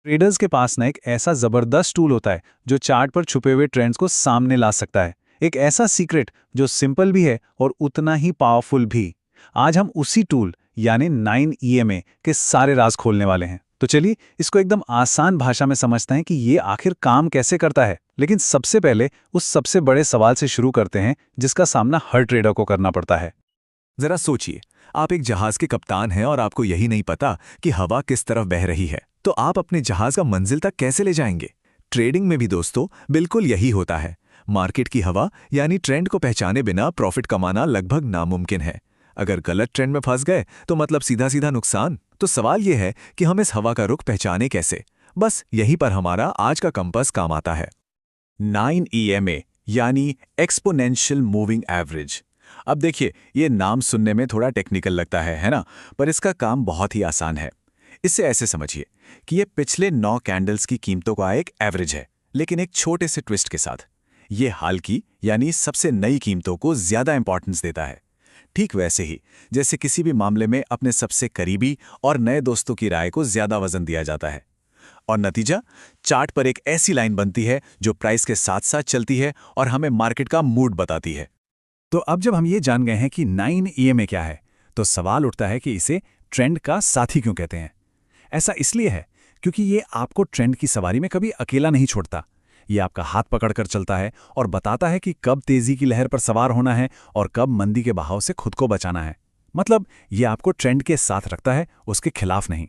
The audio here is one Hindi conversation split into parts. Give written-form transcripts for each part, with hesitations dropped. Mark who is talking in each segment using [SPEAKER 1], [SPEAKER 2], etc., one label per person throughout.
[SPEAKER 1] ट्रेडर्स के पास ना एक ऐसा जबरदस्त टूल होता है जो चार्ट पर छुपे हुए ट्रेंड्स को सामने ला सकता है। एक ऐसा सीक्रेट जो सिंपल भी है और उतना ही पावरफुल भी। आज हम उसी टूल यानी 9 EMA के सारे राज खोलने वाले हैं। तो चलिए इसको एकदम आसान भाषा में समझते हैं कि ये आखिर काम कैसे करता है। लेकिन सबसे पहले उस सबसे बड़े सवाल से शुरू करते हैं जिसका सामना हर ट्रेडर को करना पड़ता है।
[SPEAKER 2] जरा सोचिए, आप एक जहाज के कप्तान हैं और आपको यही नहीं पता कि हवा किस तरफ बह रही है, तो आप अपने जहाज का मंजिल तक कैसे ले जाएंगे? ट्रेडिंग में भी दोस्तों बिल्कुल यही होता है। मार्केट की हवा यानी ट्रेंड को पहचाने बिना प्रॉफिट कमाना लगभग नामुमकिन है। अगर गलत ट्रेंड में फंस गए तो मतलब सीधा सीधा नुकसान। तो सवाल यह है कि हम इस हवा का रुख पहचाने कैसे? बस यहीं पर हमारा आज का कंपास काम आता है। 9 EMA यानी एक्सपोनेंशियल मूविंग एवरेज। अब देखिए, ये नाम सुनने में थोड़ा टेक्निकल लगता है ना? पर इसका काम बहुत ही आसान है। इससे ऐसे समझिए कि ये पिछले 9 कैंडल्स की कीमतों का एक एवरेज है, लेकिन एक छोटे से ट्विस्ट के साथ। ये हाल की यानी सबसे नई कीमतों को ज्यादा इंपॉर्टेंस देता है। ठीक वैसे ही जैसे किसी भी मामले में अपने सबसे करीबी और नए दोस्तों की राय को ज्यादा वजन दिया जाता है। और नतीजा, चार्ट पर एक ऐसी लाइन बनती है जो प्राइस के साथ साथ चलती है और हमें मार्केट का मूड बताती है।
[SPEAKER 1] तो अब जब हम ये जान गए हैं कि 9 EMA क्या है, तो सवाल उठता है कि इसे ट्रेंड का साथी क्यों कहते हैं। ऐसा इसलिए है क्योंकि ये आपको ट्रेंड की सवारी में कभी अकेला नहीं छोड़ता। ये आपका हाथ पकड़कर चलता है और बताता है कि कब तेजी की लहर पर सवार होना है और कब मंदी के बहाव से खुद को बचाना है। मतलब ये आपको ट्रेंड के साथ रखता है, उसके खिलाफ नहीं।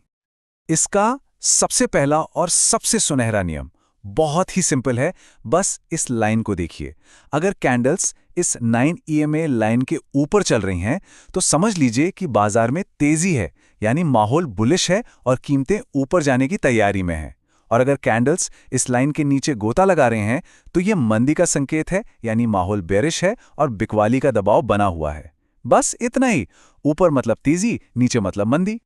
[SPEAKER 1] इसका सबसे पहला और सबसे सुनहरा नियम बहुत ही सिंपल है। बस इस लाइन को देखिए। अगर कैंडल्स इस 9 EMA लाइन के ऊपर चल रही हैं तो समझ लीजिए कि बाजार में तेजी है, यानी माहौल बुलिश है और कीमतें ऊपर जाने की तैयारी में हैं। और अगर कैंडल्स इस लाइन के नीचे गोता लगा रहे हैं तो ये मंदी का संकेत है, यानी माहौल बेरिश है और बिकवाली का दबाव बना हुआ है। बस इतना ही। ऊपर मतलब तेजी, नीचे मतलब मंदी।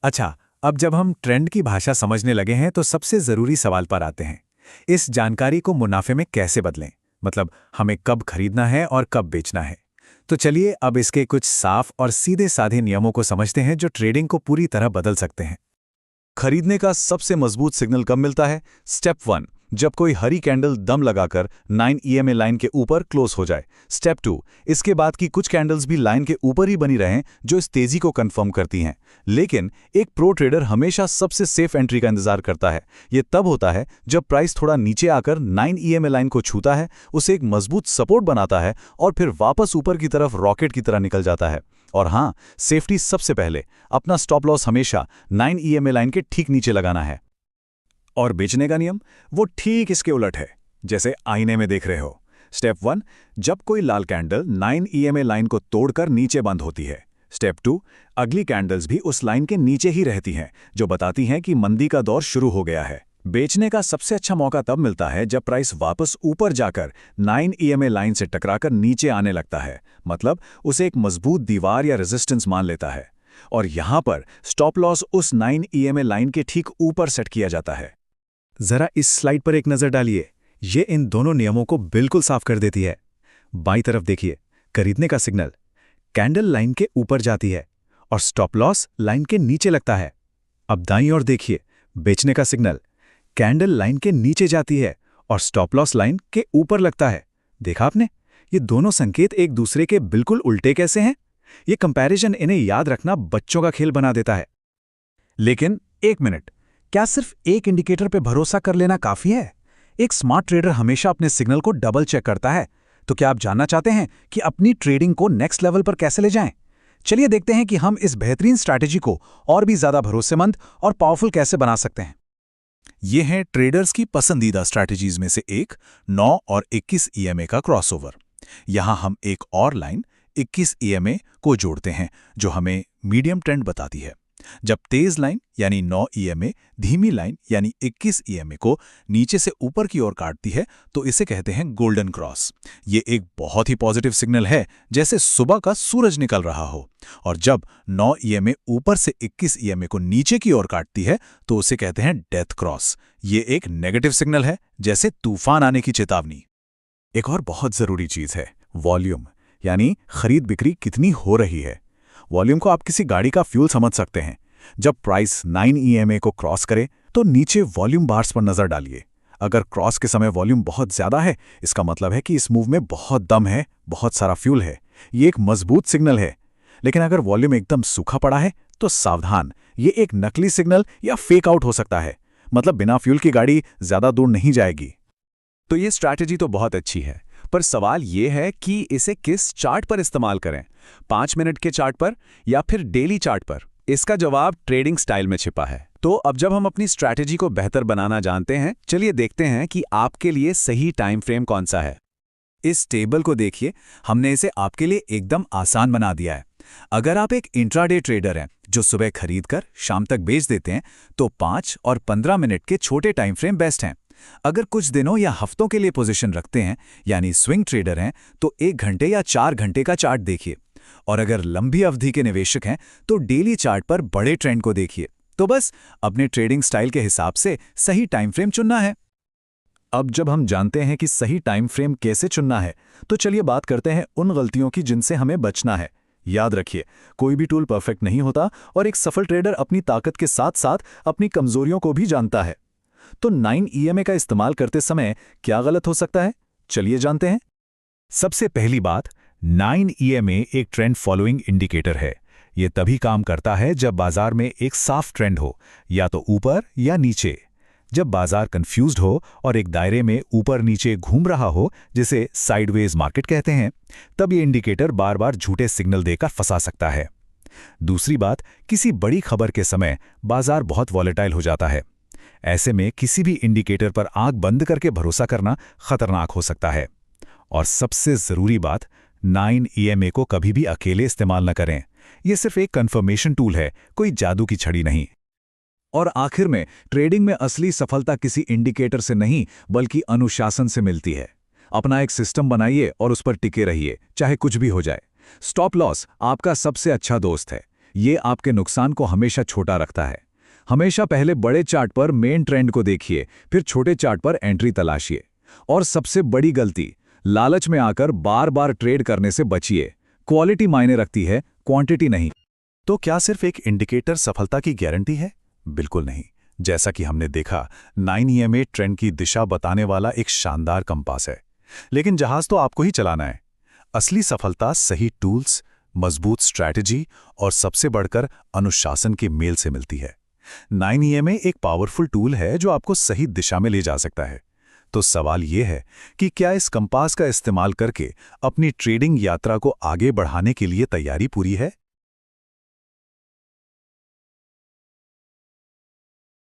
[SPEAKER 2] अच्छा, अब जब हम ट्रेंड की भाषा समझने लगे हैं तो सबसे जरूरी सवाल पर आते हैं। इस जानकारी को मुनाफे में कैसे बदलें? मतलब हमें कब खरीदना है और कब बेचना है? तो चलिए अब इसके कुछ साफ और सीधे साधे नियमों को समझते हैं जो ट्रेडिंग को पूरी तरह बदल सकते हैं।
[SPEAKER 3] खरीदने का सबसे मजबूत सिग्नल कब मिलता है? स्टेप 1, जब कोई हरी कैंडल दम लगाकर 9 EMA लाइन के ऊपर क्लोज हो जाए। स्टेप 2, इसके बाद की कुछ कैंडल्स भी लाइन के ऊपर ही बनी रहें जो इस तेजी को कंफर्म करती हैं। लेकिन एक प्रो ट्रेडर हमेशा सबसे सेफ एंट्री का इंतजार करता है। यह तब होता है जब प्राइस थोड़ा नीचे आकर 9 EMA लाइन को छूता है, उसे एक मजबूत सपोर्ट बनाता है और फिर वापस ऊपर की तरफ रॉकेट की तरह निकल जाता है। और हाँ, सेफ्टी सबसे पहले। अपना स्टॉप लॉस हमेशा 9 EMA लाइन के ठीक नीचे लगाना है।
[SPEAKER 2] और बेचने का नियम वो ठीक इसके उलट है, जैसे आईने में देख रहे हो। स्टेप 1, जब कोई लाल कैंडल 9 EMA लाइन को तोड़कर नीचे बंद होती है। स्टेप 2, अगली कैंडल्स भी उस लाइन के नीचे ही रहती हैं, जो बताती हैं कि मंदी का दौर शुरू हो गया है। बेचने का सबसे अच्छा मौका तब मिलता है जब प्राइस वापस ऊपर जाकर 9 EMA लाइन से टकराकर नीचे आने लगता है, मतलब उसे एक मजबूत दीवार या रेजिस्टेंस मान लेता है। और यहां पर स्टॉप लॉस उस 9 EMA लाइन के ठीक ऊपर सेट किया जाता है।
[SPEAKER 3] जरा इस स्लाइड पर एक नजर डालिए। ये इन दोनों नियमों को बिल्कुल साफ कर देती है। बाईं तरफ देखिए, खरीदने का सिग्नल कैंडल लाइन के ऊपर जाती है और स्टॉप लॉस लाइन के नीचे लगता है। अब दाईं ओर देखिए, बेचने का सिग्नल कैंडल लाइन के नीचे जाती है और स्टॉप लॉस लाइन के ऊपर लगता है। देखा आपने? ये दोनों संकेत एक दूसरे के बिल्कुल उल्टे कैसे हैं? ये कंपैरिजन इन्हें याद रखना बच्चों का खेल बना देता है।
[SPEAKER 1] लेकिन एक मिनट, क्या सिर्फ एक इंडिकेटर पे भरोसा कर लेना काफी है? एक स्मार्ट ट्रेडर हमेशा अपने सिग्नल को डबल चेक करता है। तो क्या आप जानना चाहते हैं कि अपनी ट्रेडिंग को नेक्स्ट लेवल पर कैसे ले जाएं? चलिए देखते हैं कि हम इस बेहतरीन स्ट्रैटेजी को और भी ज्यादा भरोसेमंद और पावरफुल कैसे बना सकते हैं।
[SPEAKER 3] ये है ट्रेडर्स की पसंदीदा स्ट्रैटेजीज में से एक, 9 और 21 EMA का क्रॉसओवर। यहां हम एक और लाइन 21 EMA को जोड़ते हैं जो हमें मीडियम ट्रेंड बताती है। जब तेज लाइन यानी 9 EMA धीमी लाइन यानी 21 EMA को नीचे से ऊपर की ओर काटती है तो इसे कहते हैं गोल्डन क्रॉस। ये एक बहुत ही पॉजिटिव सिग्नल है, जैसे सुबह का सूरज निकल रहा हो। और जब 9 EMA ऊपर से 21 EMA को नीचे की ओर काटती है तो उसे कहते हैं डेथ क्रॉस। ये एक नेगेटिव सिग्नल है, जैसे तूफान आने की चेतावनी। एक और बहुत जरूरी चीज है वॉल्यूम, यानी खरीद बिक्री कितनी हो रही है। वॉल्यूम को आप किसी गाड़ी का फ्यूल समझ सकते हैं। जब प्राइस 9 EMA को क्रॉस करे तो नीचे वॉल्यूम बार्स पर नजर डालिए। अगर क्रॉस के समय वॉल्यूम बहुत ज्यादा है, इसका मतलब है कि इस मूव में बहुत दम है, बहुत सारा फ्यूल है। ये एक मजबूत सिग्नल है। लेकिन अगर वॉल्यूम एकदम सूखा पड़ा है तो सावधान, ये एक नकली सिग्नल या फेक आउट हो सकता है। मतलब बिना फ्यूल की गाड़ी ज्यादा दूर नहीं जाएगी।
[SPEAKER 1] तो ये स्ट्रैटेजी तो बहुत अच्छी है, पर सवाल ये है कि इसे किस चार्ट पर इस्तेमाल करें, 5 मिनट के चार्ट पर या फिर डेली चार्ट पर? इसका जवाब ट्रेडिंग स्टाइल में छिपा है। तो अब जब हम अपनी स्ट्रैटेजी को बेहतर बनाना जानते हैं, चलिए देखते हैं कि आपके लिए सही टाइम फ्रेम कौन सा है।
[SPEAKER 3] इस टेबल को देखिए, हमने इसे आपके लिए एकदम आसान बना दिया है। अगर आप एक इंट्राडे ट्रेडर हैं जो सुबह खरीदकर शाम तक बेच देते हैं, तो 5 और 15 मिनट के छोटे टाइम फ्रेम बेस्ट हैं। अगर कुछ दिनों या हफ्तों के लिए पोजीशन रखते हैं, यानी स्विंग ट्रेडर हैं, तो 1 घंटे या 4 घंटे का चार्ट देखिए। और अगर लंबी अवधि के निवेशक हैं, तो डेली चार्ट पर बड़े ट्रेंड को देखिए। तो बस अपने ट्रेडिंग स्टाइल के हिसाब से सही टाइम फ्रेम चुनना है। अब जब हम जानते हैं कि सही टाइम फ्रेम कैसे चुनना है, तो चलिए बात करते हैं उन गलतियों की जिनसे हमें बचना है। याद रखिए, कोई भी टूल परफेक्ट नहीं होता और एक सफल ट्रेडर अपनी ताकत के साथ साथ अपनी कमजोरियों को भी जानता है। तो 9 EMA का इस्तेमाल करते समय क्या गलत हो सकता है, चलिए जानते हैं। सबसे पहली बात, 9 EMA एक ट्रेंड फॉलोइंग इंडिकेटर है। यह तभी काम करता है जब बाजार में एक साफ ट्रेंड हो, या तो ऊपर या नीचे। जब बाजार कंफ्यूज्ड हो और एक दायरे में ऊपर नीचे घूम रहा हो, जिसे साइडवेज मार्केट कहते हैं, तब ये इंडिकेटर बार बार झूठे सिग्नल देकर फंसा सकता है। दूसरी बात, किसी बड़ी खबर के समय बाजार बहुत वॉलेटाइल हो जाता है। ऐसे में किसी भी इंडिकेटर पर आंख बंद करके भरोसा करना खतरनाक हो सकता है। और सबसे जरूरी बात, 9 EMA को कभी भी अकेले इस्तेमाल न करें। यह सिर्फ एक कंफर्मेशन टूल है, कोई जादू की छड़ी नहीं। और आखिर में, ट्रेडिंग में असली सफलता किसी इंडिकेटर से नहीं बल्कि अनुशासन से मिलती है। अपना एक सिस्टम बनाइए और उस पर टिके रहिए, चाहे कुछ भी हो जाए। स्टॉप लॉस आपका सबसे अच्छा दोस्त है। ये आपके नुकसान को हमेशा छोटा रखता है। हमेशा पहले बड़े चार्ट पर मेन ट्रेंड को देखिए, फिर छोटे चार्ट पर एंट्री तलाशिए। और सबसे बड़ी गलती, लालच में आकर बार बार ट्रेड करने से बचिए। क्वालिटी मायने रखती है, क्वांटिटी नहीं। तो क्या सिर्फ एक इंडिकेटर सफलता की गारंटी है? बिल्कुल नहीं। जैसा कि हमने देखा, 9 EMA ट्रेंड की दिशा बताने वाला एक शानदार कंपास है, लेकिन जहाज तो आपको ही चलाना है। असली सफलता सही टूल्स, मजबूत स्ट्रैटेजी और सबसे बढ़कर अनुशासन के मेल से मिलती है। 9 EMA एक पावरफुल टूल है जो आपको सही दिशा में ले जा सकता है। तो सवाल यह है कि क्या इस कंपास का इस्तेमाल करके अपनी ट्रेडिंग यात्रा को आगे बढ़ाने के लिए तैयारी पूरी है?